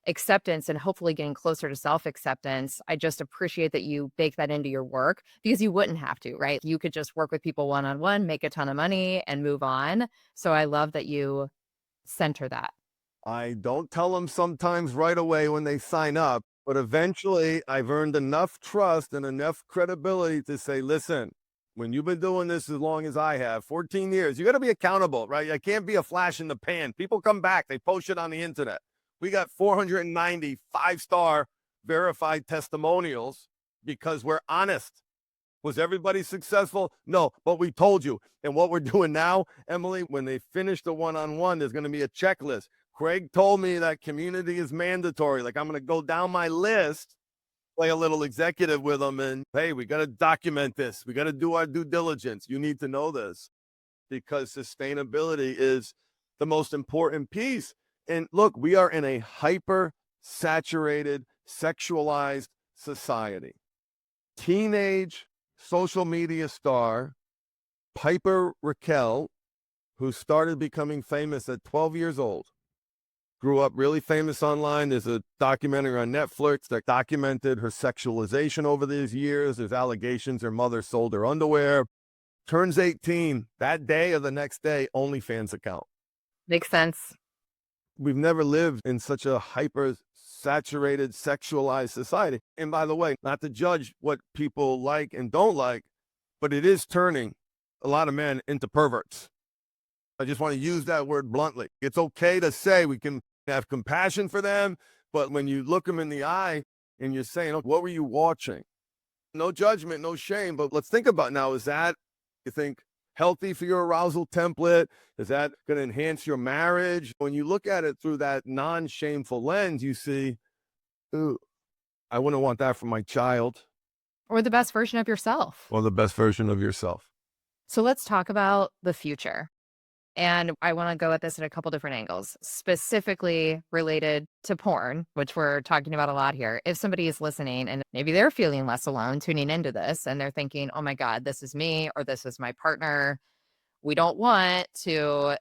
acceptance and hopefully getting closer to self-acceptance. I just appreciate that you bake that into your work because you wouldn't have to, right? You could just work with people one-on-one, make a ton of money and move on. So I love that you center that. I don't tell them sometimes right away when they sign up, but eventually I've earned enough trust and enough credibility to say, listen, when you've been doing this as long as I have, 14 years, you got to be accountable, right? I can't be a flash in the pan. People come back, they post it on the internet. We got 490 five-star verified testimonials because we're honest. Was everybody successful? No, but we told you. And what we're doing now, Emily, when they finish the one-on-one, there's going to be a checklist. Craig told me that community is mandatory. Like, I'm going to go down my list, play a little executive with them, and hey, we got to document this. We got to do our due diligence. You need to know this because sustainability is the most important piece. And look, we are in a hyper saturated, sexualized society. Teenage social media star Piper Raquel, who started becoming famous at 12 years old, grew up really famous online. There's a documentary on Netflix that documented her sexualization over these years. There's allegations her mother sold her underwear. Turns 18 that day or the next day, OnlyFans account. Makes sense. We've never lived in such a hyper saturated, sexualized society. And by the way, not to judge what people like and don't like, but it is turning a lot of men into perverts. I just want to use that word bluntly. It's okay to say we can have compassion for them, but when you look them in the eye and you're saying, "Oh, what were you watching?" No judgment, no shame, but let's think about now, is that, you think, healthy for your arousal template? Is that going to enhance your marriage? When you look at it through that non-shameful lens, you see, ooh, I wouldn't want that for my child. Or the best version of yourself. Or the best version of yourself. So let's talk about the future. And I want to go at this at a couple different angles, specifically related to porn, which we're talking about a lot here. If somebody is listening and maybe they're feeling less alone tuning into this and they're thinking, oh my God, this is me or this is my partner. We don't want to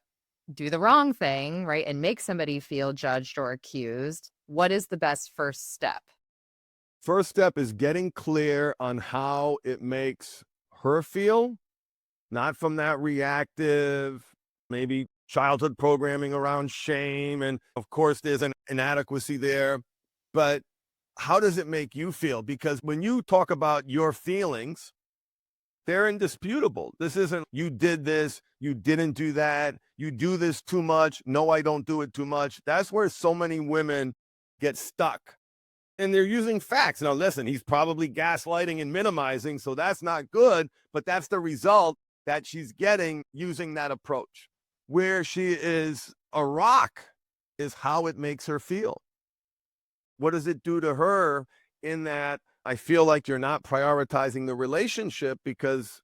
do the wrong thing, right? And make somebody feel judged or accused. What is the best first step? First step is getting clear on how it makes her feel, not from that reactive, maybe childhood programming around shame. And of course, there's an inadequacy there. But how does it make you feel? Because when you talk about your feelings, they're indisputable. This isn't you did this, you didn't do that, you do this too much. No, I don't do it too much. That's where so many women get stuck. And they're using facts. Now, listen, he's probably gaslighting and minimizing, so that's not good, but that's the result that she's getting using that approach. Where she is a rock is how it makes her feel. What does it do to her in that I feel like you're not prioritizing the relationship because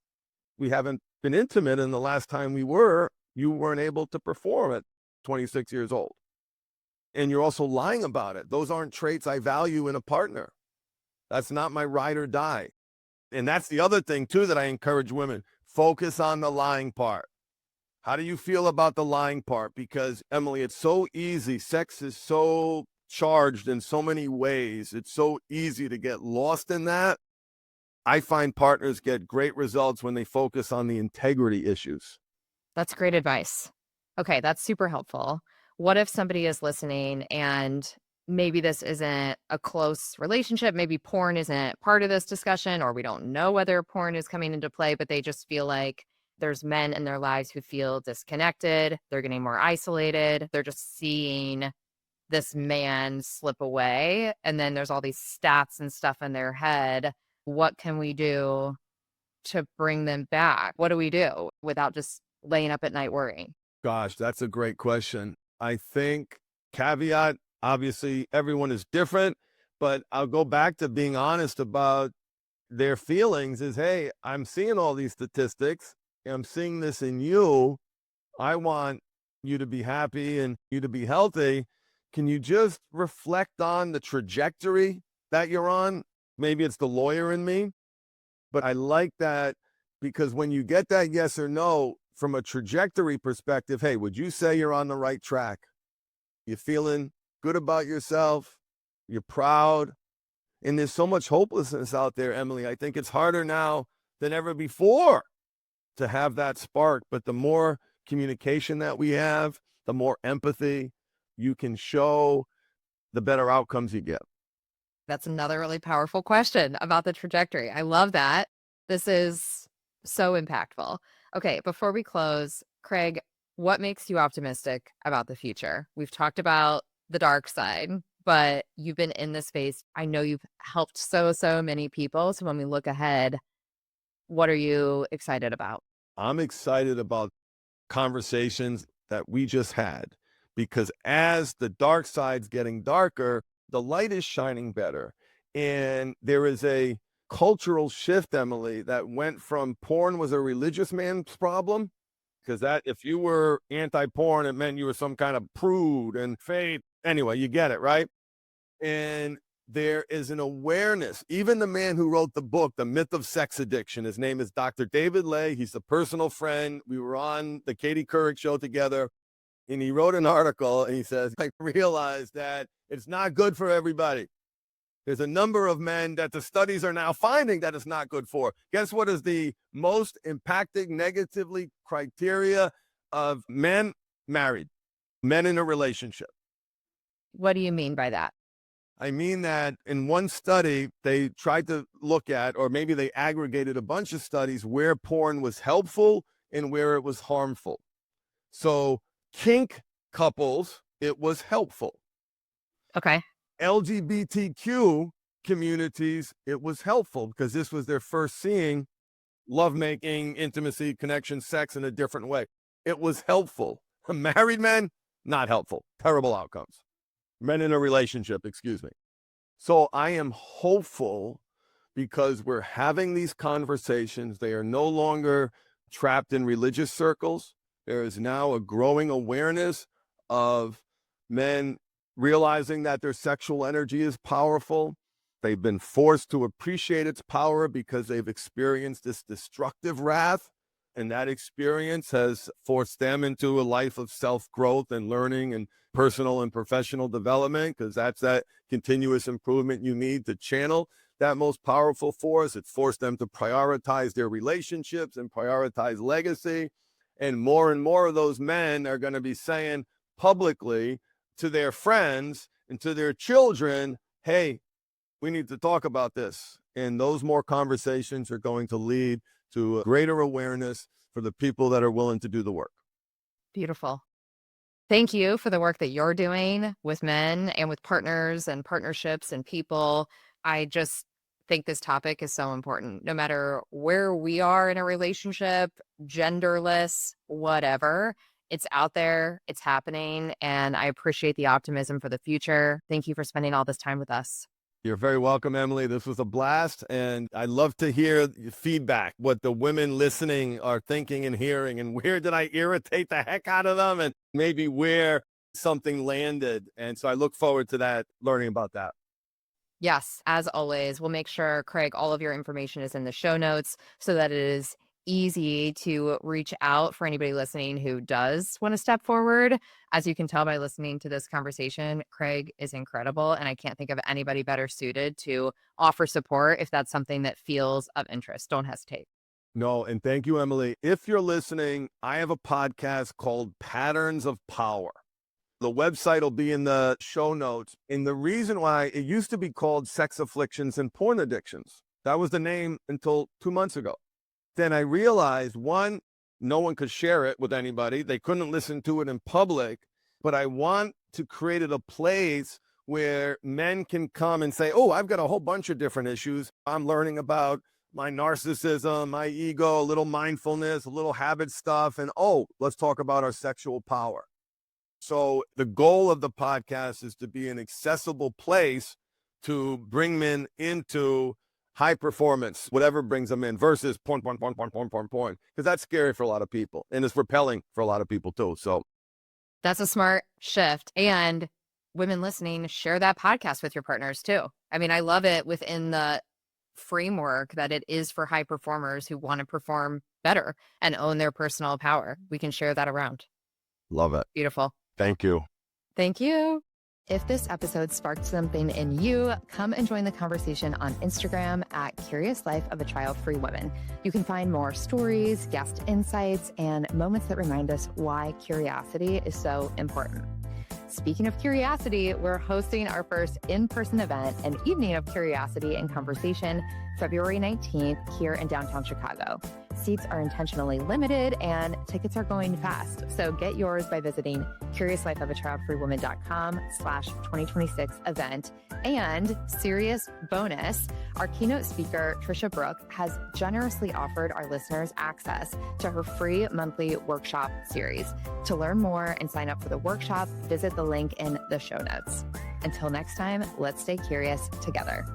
we haven't been intimate, and the last time we were, you weren't able to perform at 26 years old. And you're also lying about it. Those aren't traits I value in a partner. That's not my ride or die. And that's the other thing, too, that I encourage women. Focus on the lying part. How do you feel about the lying part? Because, Emily, it's so easy. Sex is so charged in so many ways. It's so easy to get lost in that. I find partners get great results when they focus on the integrity issues. That's great advice. Okay, that's super helpful. What if somebody is listening and maybe this isn't a close relationship? Maybe porn isn't part of this discussion, or we don't know whether porn is coming into play, but they just feel like there's men in their lives who feel disconnected. They're getting more isolated. They're just seeing this man slip away. And then there's all these stats and stuff in their head. What can we do to bring them back? What do we do without just laying up at night worrying? Gosh, that's a great question. I think, caveat, obviously everyone is different, but I'll go back to being honest about their feelings is, hey, I'm seeing all these statistics. I'm seeing this in you. I want you to be happy and you to be healthy. Can you just reflect on the trajectory that you're on? Maybe it's the lawyer in me, but I like that because when you get that yes or no from a trajectory perspective, hey, would you say you're on the right track? You're feeling good about yourself. You're proud. And there's so much hopelessness out there, Emily. I think it's harder now than ever before to have that spark. But the more communication that we have, the more empathy you can show, the better outcomes you get. That's another really powerful question about the trajectory. I love that. This is so impactful. Okay, before we close, Craig, what makes you optimistic about the future? We've talked about the dark side, but you've been in this space. I know you've helped so many people. So when we look ahead, what are you excited about? I'm excited about conversations that we just had because as the dark side's getting darker, the light is shining better. And there is a cultural shift, Emily, that went from porn was a religious man's problem, because that if you were anti-porn, it meant you were some kind of prude and faith. Anyway, you get it, right? And there is an awareness. Even the man who wrote the book, The Myth of Sex Addiction, his name is Dr. David Lay. He's a personal friend. We were on the Katie Couric show together, and he wrote an article, and he says, I realized that it's not good for everybody. There's a number of men that the studies are now finding that it's not good for. Guess what is the most impacting negatively criteria of men married, men in a relationship? What do you mean by that? I mean that in one study, they tried to look at, or maybe they aggregated a bunch of studies where porn was helpful and where it was harmful. So kink couples, it was helpful. Okay. LGBTQ communities, it was helpful because this was their first seeing lovemaking, intimacy, connection, sex in a different way. It was helpful. Married men, not helpful. Terrible outcomes. Men in a relationship, excuse me. So I am hopeful because we're having these conversations. They are no longer trapped in religious circles. There is now a growing awareness of men realizing that their sexual energy is powerful. They've been forced to appreciate its power because they've experienced this destructive wrath. And that experience has forced them into a life of self-growth and learning and personal and professional development, because that's that continuous improvement you need to channel that most powerful force. It forced them to prioritize their relationships and prioritize legacy. And more of those men are going to be saying publicly to their friends and to their children, hey, we need to talk about this. And those more conversations are going to lead to greater awareness for the people that are willing to do the work. Beautiful. Thank you for the work that you're doing with men and with partners and partnerships and people. I just think this topic is so important. No matter where we are in a relationship, genderless, whatever, it's out there, it's happening, and I appreciate the optimism for the future. Thank you for spending all this time with us. You're very welcome, Emily. This was a blast, and I'd love to hear feedback, what the women listening are thinking and hearing, and where did I irritate the heck out of them, and maybe where something landed. And so I look forward to that, learning about that. Yes, as always, we'll make sure, Craig, all of your information is in the show notes so that it is easy to reach out for anybody listening who does want to step forward. As you can tell by listening to this conversation, Craig is incredible, and I can't think of anybody better suited to offer support if that's something that feels of interest. Don't hesitate. No, and thank you, Emily. If you're listening, I have a podcast called Patterns of Power. The website will be in the show notes. And the reason why it used to be called Sex Afflictions and Porn Addictions, that was the name until 2 months ago. Then I realized, one, no one could share it with anybody. They couldn't listen to it in public. But I want to create a place where men can come and say, oh, I've got a whole bunch of different issues. I'm learning about my narcissism, my ego, a little mindfulness, a little habit stuff. And oh, let's talk about our sexual power. So the goal of the podcast is to be an accessible place to bring men into high performance, whatever brings them in, versus porn. Because that's scary for a lot of people. And it's repelling for a lot of people too. So that's a smart shift. And women listening, share that podcast with your partners too. I mean, I love it within the framework that it is for high performers who want to perform better and own their personal power. We can share that around. Love it. Beautiful. Thank you. Thank you. If this episode sparked something in you, come and join the conversation on Instagram at Curious Life of a Child-Free Woman. You can find more stories, guest insights, and moments that remind us why curiosity is so important. Speaking of curiosity, we're hosting our first in-person event, an evening of curiosity and conversation, February 19th here in downtown Chicago. Seats are intentionally limited and tickets are going fast. So get yours by visiting CuriousLifeOfAChildFreeWoman.com/2026 event. And serious bonus, our keynote speaker, Trisha Brooke, has generously offered our listeners access to her free monthly workshop series. To learn more and sign up for the workshop, visit the link in the show notes. Until next time, let's stay curious together.